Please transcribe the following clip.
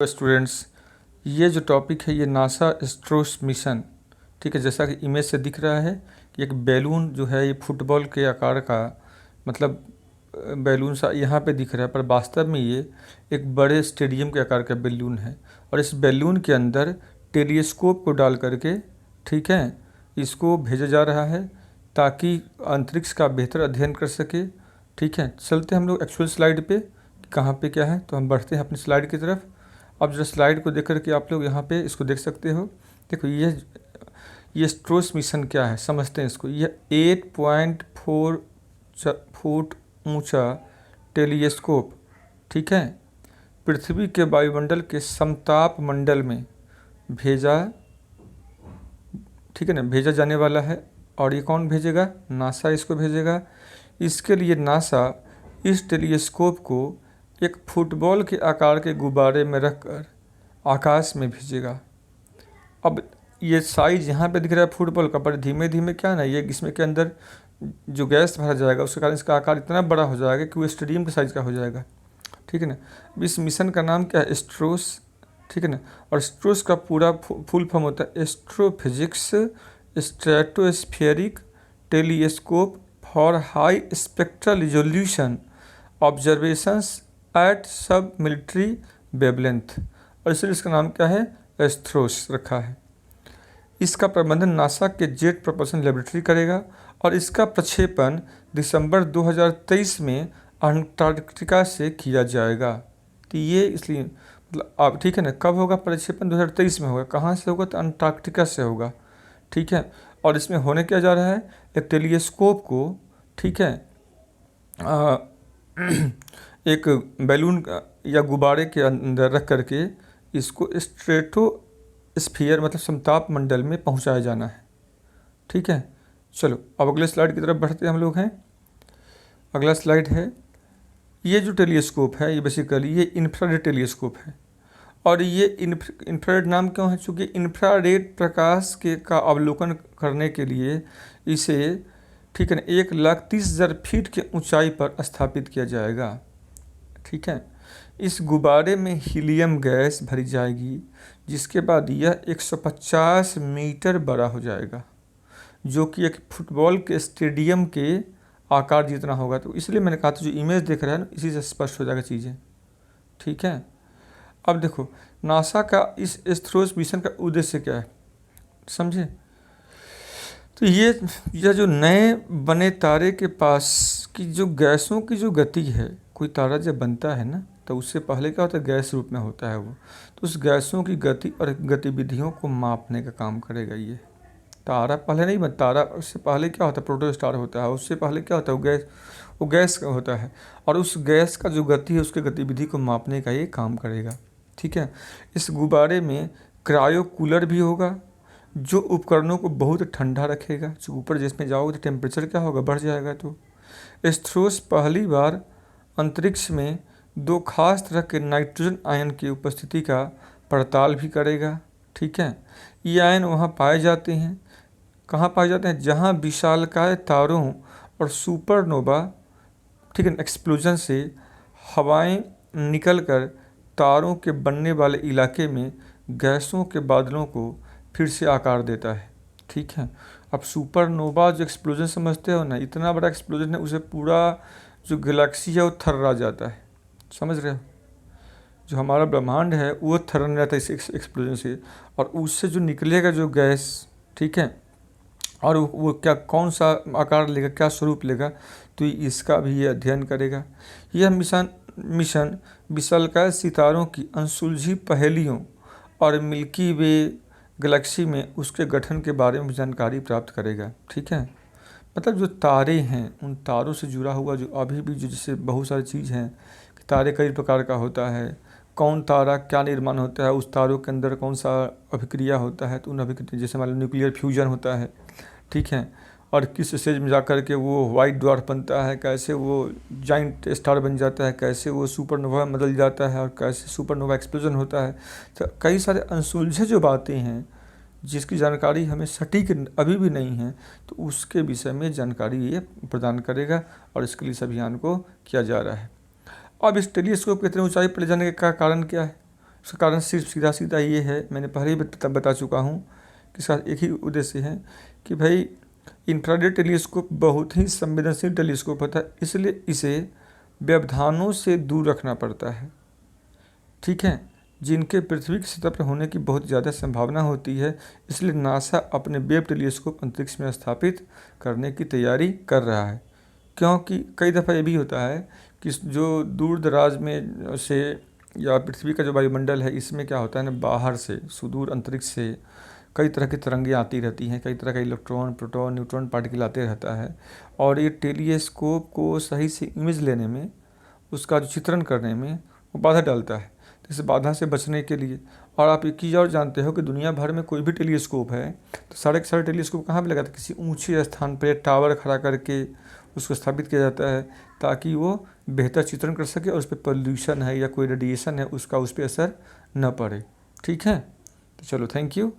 Students, ये जो topic है ये नासा एस्ट्रोस मिशन, ठीक है। जैसा कि इमेज से दिख रहा है कि एक बैलून जो है ये फुटबॉल के आकार का, मतलब बैलून सा यहाँ पे दिख रहा है, पर वास्तव में ये एक बड़े स्टेडियम के आकार का बैलून है। और इस बैलून के अंदर टेलीस्कोप को डाल करके, ठीक है, इसको भेजा जा रहा है ताकि अंतरिक्ष का बेहतर अध्ययन कर सके। ठीक है, चलते हैं हम लोग एक्चुअल स्लाइड पे, कहाँ पे क्या है। तो हम बढ़ते हैं अपनी स्लाइड की तरफ। अब जरा स्लाइड को देख करके आप लोग यहाँ पे इसको देख सकते हो। देखो ये स्ट्रोस मिशन क्या है, समझते हैं इसको। यह 8.4 फुट ऊंचा टेलीस्कोप, ठीक है, पृथ्वी के वायुमंडल के समताप मंडल में भेजा, ठीक है ना, भेजा जाने वाला है। और ये कौन भेजेगा? नासा इसको भेजेगा। इसके लिए नासा इस टेलीस्कोप को एक फुटबॉल के आकार के गुब्बारे में रखकर आकाश में भेजेगा। अब ये साइज यहाँ पे दिख रहा है फुटबॉल का, पर धीमे धीमे क्या ना, ये इसमें के अंदर जो गैस भरा जाएगा उसके कारण इसका आकार इतना बड़ा हो जाएगा कि वो स्टेडियम के साइज का हो जाएगा, ठीक है ना। इस मिशन का नाम क्या है? एस्ट्रोस, ठीक है ना। और एस्ट्रोस का पूरा फुल फॉर्म होता है astrophysics stratospheric telescope for high spectral resolution observations at sub millimetre wavelength. और इसलिए इसका नाम क्या है? एस्ट्रोस रखा है। इसका प्रबंधन नासा के जेट प्रोपल्शन लेबोरेटरी करेगा और इसका प्रक्षेपण दिसंबर 2023 में अंटार्कटिका से किया जाएगा। तो ये इसलिए मतलब अब ठीक है ना, कब होगा प्रक्षेपण? 2023 में होगा। कहाँ से होगा? तो अंटार्कटिका से होगा, ठीक है। और इसमें होने क्या जा रहा है? एक टेलीस्कोप को, ठीक है, एक बैलून या गुब्बारे के अंदर रख करके इसको स्ट्रेटोस्फीयर मतलब समताप मंडल में पहुंचाया जाना है, ठीक है। चलो अब अगले स्लाइड की तरफ बढ़ते हम लोग हैं। अगला स्लाइड है, ये जो टेलीस्कोप है ये बेसिकली ये इंफ्रारेड टेलीस्कोप है। और ये इंफ्रारेड नाम क्यों है? चूँकि इंफ्रारेड प्रकाश के का अवलोकन करने के लिए इसे, ठीक है ना, 1,30,000 फीट के ऊंचाई पर स्थापित किया जाएगा, ठीक है। इस गुब्बारे में हीलियम गैस भरी जाएगी जिसके बाद यह 150 मीटर बड़ा हो जाएगा, जो कि एक फुटबॉल के स्टेडियम के आकार जितना होगा। तो इसलिए मैंने कहा था जो इमेज देख रहा है ना, इसी से स्पष्ट हो जाएगा चीज़ें, ठीक है। अब देखो नासा का इस एस्ट्रोस मिशन का उद्देश्य क्या है, समझे। तो यह जो नए बने तारे के पास की जो गैसों की जो गति है, कोई तारा जब बनता है ना तो उससे पहले क्या होता है? गैस रूप में होता है वो। तो उस गैसों की गति और गतिविधियों को मापने का काम करेगा ये। तारा पहले नहीं बनता, तारा उससे पहले क्या होता है? प्रोटोस्टार होता है। उससे पहले क्या होता है? वो गैस का होता है। और उस गैस का जो गति है उसकी गतिविधि को मापने का ये काम करेगा, ठीक है। इस गुब्बारे में क्रायो कूलर भी होगा जो उपकरणों को बहुत ठंडा रखेगा। जो ऊपर जिसमें जाओगे तो टेम्परेचर क्या होगा? बढ़ जाएगा। तो एस्ट्रोस पहली बार अंतरिक्ष में 2 खास तरह के नाइट्रोजन आयन की उपस्थिति का पड़ताल भी करेगा, ठीक है। ये आयन वहाँ पाए जाते हैं, कहाँ पाए जाते हैं? जहाँ विशालकाय तारों और सुपरनोवा, ठीक है, एक्सप्लोजन से हवाएं निकलकर तारों के बनने वाले इलाके में गैसों के बादलों को फिर से आकार देता है, ठीक है। अब सुपरनोवा जो एक्सप्लोजन समझते हो ना, इतना बड़ा एक्सप्लोजन है उसे पूरा जो गैलेक्सी है वो थर्रा जाता है, समझ रहे हो। जो हमारा ब्रह्मांड है वो थर्रने जाता है इस एक्सप्लोजन से। और उससे जो निकलेगा जो गैस, ठीक है, और वो क्या कौन सा आकार लेगा, क्या स्वरूप लेगा, तो इसका भी ये अध्ययन करेगा। यह मिशन विशालकाय सितारों की अनसुलझी पहेलियों और मिल्की वे गैलेक्सी में उसके गठन के बारे में जानकारी प्राप्त करेगा, ठीक है। मतलब जो तारे हैं उन तारों से जुड़ा हुआ जो अभी भी जो जैसे बहुत सारी चीज़ हैं कि तारे कई प्रकार का होता है, कौन तारा क्या निर्माण होता है, उस तारों के अंदर कौन सा अभिक्रिया होता है, तो उन अभिक्रिया जैसे मान लो न्यूक्लियर फ्यूजन होता है, ठीक है। और किस स्टेज में जा कर के वो वाइट ड्वार्फ बनता है, कैसे वो जाइंट स्टार बन जाता है, कैसे वो सुपरनोवा में बदल जाता है और कैसे सुपरनोवा एक्सप्लोजन होता है। तो कई सारे अनसुलझे जो बातें हैं जिसकी जानकारी हमें सटीक अभी भी नहीं है, तो उसके विषय में जानकारी ये प्रदान करेगा और इसके लिए इस अभियान को किया जा रहा है। अब इस टेलीस्कोप के इतनी ऊंचाई पर ले जाने का कारण क्या है? उसका कारण सिर्फ सीधा सीधा ये है, मैंने पहले ही बता चुका हूँ कि इसका एक ही उद्देश्य है कि भाई इंफ्रारेड टेलीस्कोप बहुत ही संवेदनशील टेलीस्कोप होता है, इसलिए इसे व्यवधानों से दूर रखना पड़ता है, ठीक है, जिनके पृथ्वी की सतह पर होने की बहुत ज़्यादा संभावना होती है। इसलिए नासा अपने वेब टेलीस्कोप अंतरिक्ष में स्थापित करने की तैयारी कर रहा है, क्योंकि कई दफ़ा ये भी होता है कि जो दूर दराज में से या पृथ्वी का जो वायुमंडल है, इसमें क्या होता है ना, बाहर से सुदूर अंतरिक्ष से कई तरह की तरंगें आती रहती हैं, कई तरह का इलेक्ट्रॉन, प्रोटॉन, न्यूट्रॉन पार्टिकल आते रहता है, और ये टेलीस्कोप को सही से इमेज लेने में, उसका जो चित्रण करने में वो बाधा डालता है। तो इस बाधा से बचने के लिए, और आप एक चीज़ और जानते हो कि दुनिया भर में कोई भी टेलीस्कोप है तो सारे के सारे टेलीस्कोप कहाँ पे लगा था, किसी ऊंचे स्थान पर टावर खड़ा करके उसको स्थापित किया जाता है, ताकि वो बेहतर चित्रण कर सके और उस पर पोल्यूशन है या कोई रेडिएशन है उसका उस पर असर न पड़े, ठीक है। तो चलो, थैंक यू।